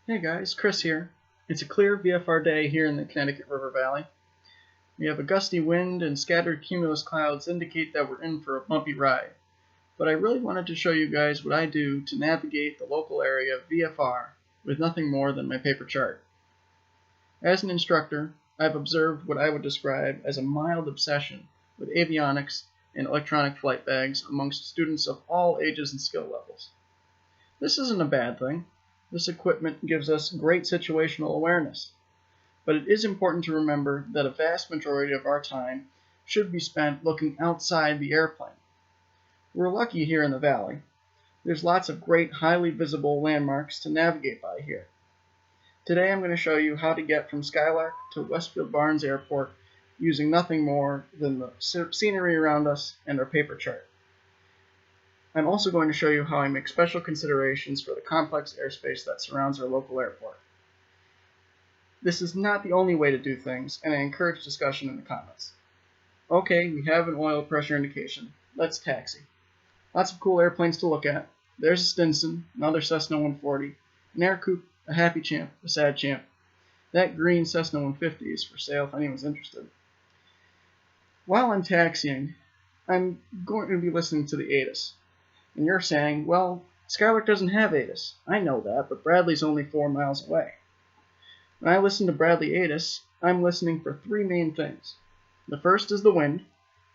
Hey guys, Chris here. It's a clear VFR day here in the Connecticut River Valley. We have a gusty wind and scattered cumulus clouds indicate that we're in for a bumpy ride. But I really wanted to show you guys what I do to navigate the local area of VFR with nothing more than my paper chart. As an instructor, I've observed what I would describe as a mild obsession with avionics and electronic flight bags amongst students of all ages and skill levels. This isn't a bad thing. This equipment gives us great situational awareness, but it is important to remember that a vast majority of our time should be spent looking outside the airplane. We're lucky here in the valley. There's lots of great highly visible landmarks to navigate by here. Today I'm going to show you how to get from Skylark to Westfield Barnes Airport using nothing more than the scenery around us and our paper chart. I'm also going to show you how I make special considerations for the complex airspace that surrounds our local airport. This is not the only way to do things, and I encourage discussion in the comments. Okay, we have an oil pressure indication. Let's taxi. Lots of cool airplanes to look at. There's a Stinson, another Cessna 140, an Air Coupe, a Happy Champ, a Sad Champ. That green Cessna 150 is for sale if anyone's interested. While I'm taxiing, I'm going to be listening to the ATIS. And you're saying, well, Skylark doesn't have ATIS. I know that, but Bradley's only 4 miles away. When I listen to Bradley ATIS, I'm listening for 3 main things. The first is the wind,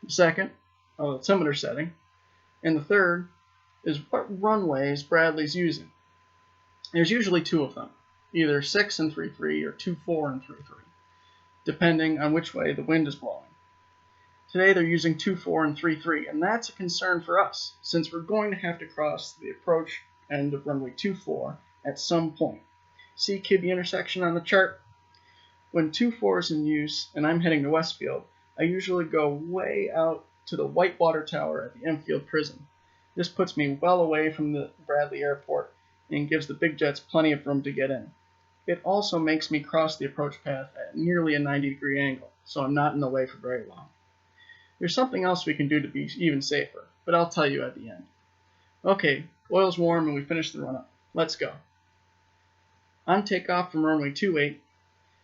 the second, a altimeter setting, and the third is what runways Bradley's using. There's usually 2 of them, either 6 and 3-3 or 2-4 and 3-3, depending on which way the wind is blowing. Today they're using 2-4 and 3-3, and that's a concern for us, since we're going to have to cross the approach end of runway 24 at some point. See Kibbe intersection on the chart? When 2-4 is in use and I'm heading to Westfield, I usually go way out to the Whitewater Tower at the Enfield Prison. This puts me well away from the Bradley Airport and gives the big jets plenty of room to get in. It also makes me cross the approach path at nearly a 90-degree angle, so I'm not in the way for very long. There's something else we can do to be even safer, but I'll tell you at the end. Okay, oil's warm and we finished the run-up. Let's go. On takeoff from runway 28,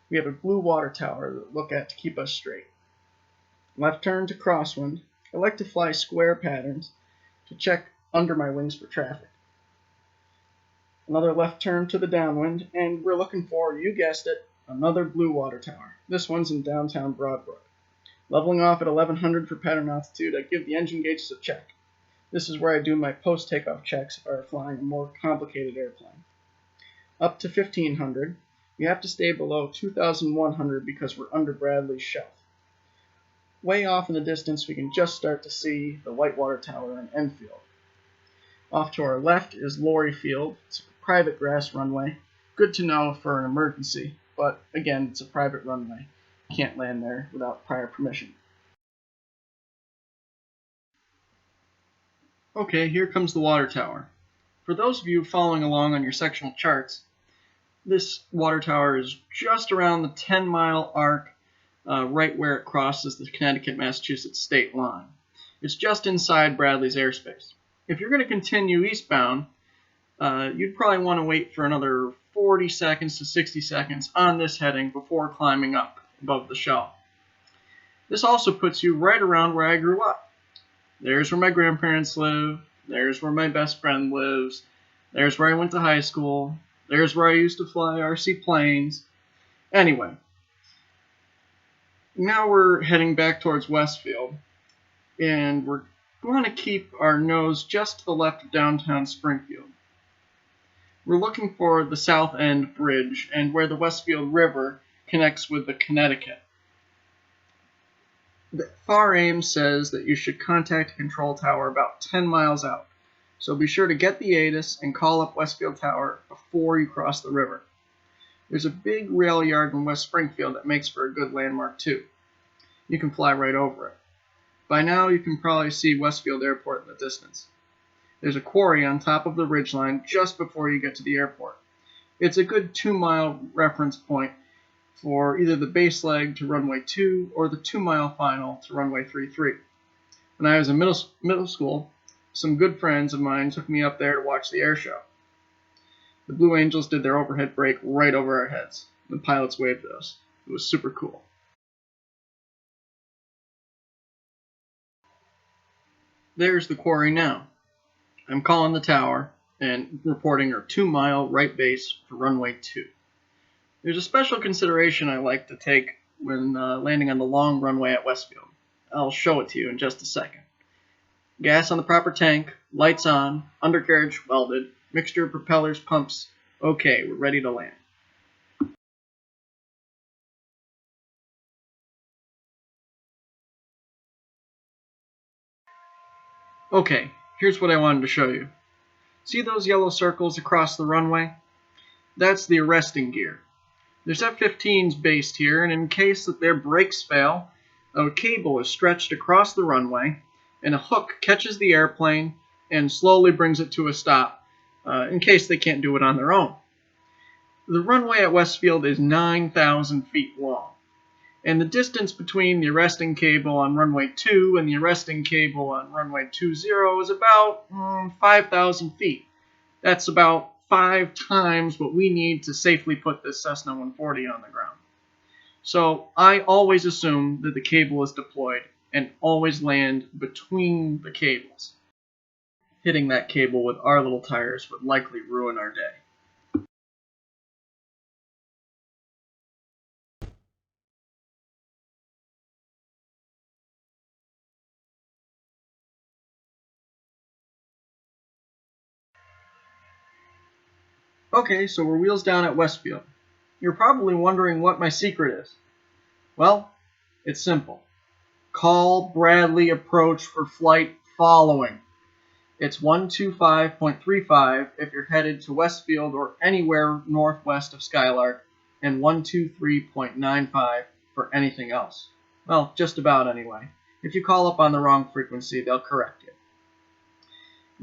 we have a blue water tower to look at to keep us straight. Left turn to crosswind. I like to fly square patterns to check under my wings for traffic. Another left turn to the downwind, and we're looking for, you guessed it, another blue water tower. This one's in downtown Broadbrook. Leveling off at 1100 for pattern altitude, I give the engine gauges a check. This is where I do my post-takeoff checks if I were flying a more complicated airplane. Up to 1500, we have to stay below 2100 because we're under Bradley's shelf. Way off in the distance, we can just start to see the Whitewater Tower and Enfield. Off to our left is Laurie Field. It's a private grass runway. Good to know for an emergency, but again, it's a private runway. Can't land there without prior permission. Okay, here comes the water tower. For those of you following along on your sectional charts, this water tower is just around the 10-mile arc, right where it crosses the Connecticut-Massachusetts state line. It's just inside Bradley's airspace. If you're going to continue eastbound, you'd probably want to wait for another 40 seconds to 60 seconds on this heading before climbing up above the shelf. This also puts you right around where I grew up. There's where my grandparents live, there's where my best friend lives, there's where I went to high school, there's where I used to fly RC planes. Anyway, now we're heading back towards Westfield, and we're going to keep our nose just to the left of downtown Springfield. We're looking for the South End Bridge and where the Westfield River connects with the Connecticut. The FAR aim says that you should contact a control tower about 10 miles out, so be sure to get the ATIS and call up Westfield Tower before you cross the river. There's a big rail yard in West Springfield that makes for a good landmark too. You can fly right over it. By now you can probably see Westfield Airport in the distance. There's a quarry on top of the ridgeline just before you get to the airport. It's a good 2-mile reference point for either the base leg to runway 2 or the 2-mile final to runway 33. When I was in middle school, some good friends of mine took me up there to watch the air show. The Blue Angels did their overhead brake right over our heads. The pilots waved at us. It was super cool. There's the quarry now. I'm calling the tower and reporting our 2-mile right base for runway 2. There's a special consideration I like to take when landing on the long runway at Westfield. I'll show it to you in just a second. Gas on the proper tank, lights on, undercarriage welded, mixture of propellers, pumps. Okay, we're ready to land. Okay, here's what I wanted to show you. See those yellow circles across the runway? That's the arresting gear. There's F-15s based here, and in case that their brakes fail, a cable is stretched across the runway, and a hook catches the airplane and slowly brings it to a stop, in case they can't do it on their own. The runway at Westfield is 9,000 feet long, and the distance between the arresting cable on runway 2 and the arresting cable on runway 20 is about 5,000 feet. That's about 5 times what we need to safely put this Cessna 140 on the ground. So I always assume that the cable is deployed and always land between the cables. Hitting that cable with our little tires would likely ruin our day. Okay, so we're wheels down at Westfield. You're probably wondering what my secret is. Well, it's simple. Call Bradley approach for flight following. It's 125.35 if you're headed to Westfield or anywhere northwest of Skylark, and 123.95 for anything else. Well, just about anyway. If you call up on the wrong frequency, they'll correct you.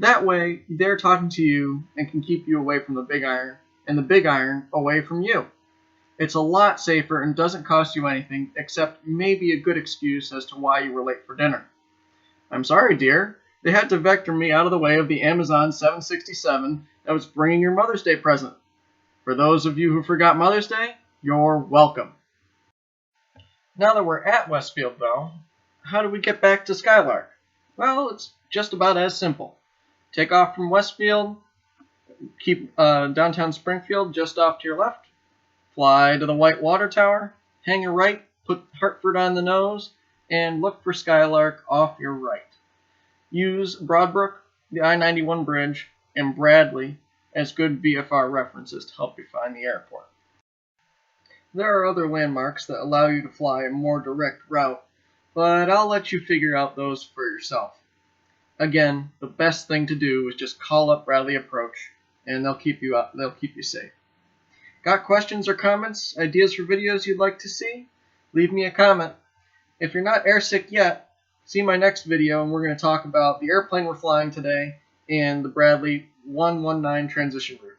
That way, they're talking to you and can keep you away from the big iron, and the big iron away from you. It's a lot safer and doesn't cost you anything, except maybe a good excuse as to why you were late for dinner. I'm sorry, dear. They had to vector me out of the way of the Amazon 767 that was bringing your Mother's Day present. For those of you who forgot Mother's Day, you're welcome. Now that we're at Westfield, though, how do we get back to Skylark? Well, it's just about as simple. Take off from Westfield, keep downtown Springfield just off to your left, fly to the White Water Tower, hang a right, put Hartford on the nose, and look for Skylark off your right. Use Broadbrook, the I-91 bridge, and Bradley as good VFR references to help you find the airport. There are other landmarks that allow you to fly a more direct route, but I'll let you figure out those for yourself. Again, the best thing to do is just call up Bradley Approach, and they'll keep you safe. Got questions or comments, ideas for videos you'd like to see? Leave me a comment. If you're not airsick yet, see my next video, and we're going to talk about the airplane we're flying today and the Bradley 119 transition route.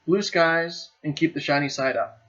Blue skies, and keep the shiny side up.